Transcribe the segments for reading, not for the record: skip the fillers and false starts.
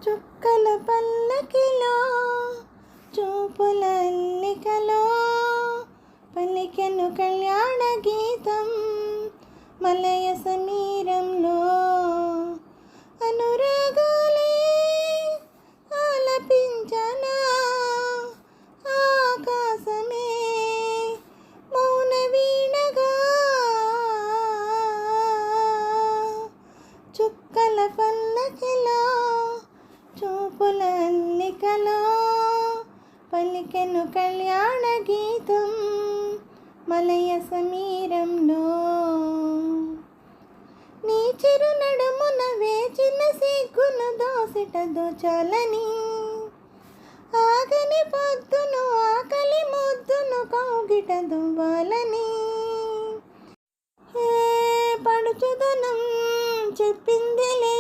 చుక్కల పల్లకిలో చూపుల అల్లికలో పలికెను కళ్యాణ గీతం మలయ సమీరంలో అనురాగాలే ఆలపించనా ఆకాశమే మౌన వీణగా చుక్కల పల్లకిలో చూపుల అల్లికలో పలికెను కళ్యాణ గీతం మలయ సమీరంలో నీ చిరు నడుమున వేచిన సిగ్గును దోసిట దోచాలని ఆగని పొద్దును ఆకలి ముద్దును కౌగిట దువ్వాలని పడుచుదనం చెప్పిందిలే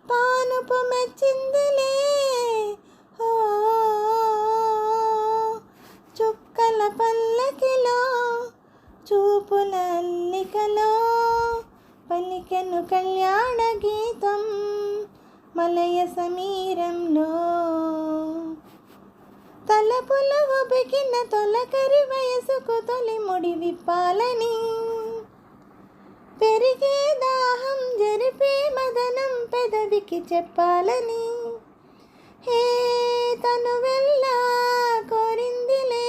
పానుపు మెచ్చిందిలే చుక్కల పల్లకిలో చూపుల అల్లికలో పలికెను కళ్యాణ గీతం మలయ సమీరంలో తలపులు ఉబికిన తొలకరి వయసుకు తొలి ముడి విప్పాలని పెరిగే దాహం జరిపే మదనం పెదవికి చెప్పాలని తను వెళ్ళా కోరిందిలే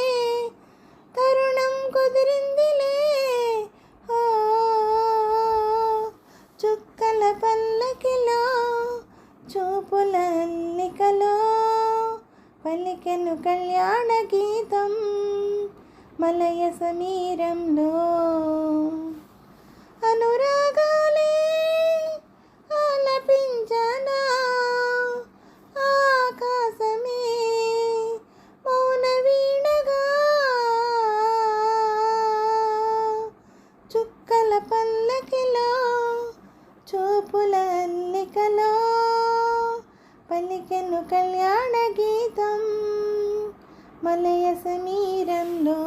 తరుణం కుదిరిందిలే చుక్కల పల్లకిలో చూపుల అల్లికలో పలికెను కళ్యాణ గీతం మలయ సమీరంలో అనురాగాలే ఆలపించనా ఆకాశమే మౌన వీణగా చుక్కల పల్లకిలో చూపుల అల్లికలో పలికెను కళ్యాణ గీతం మలయ సమీరంలో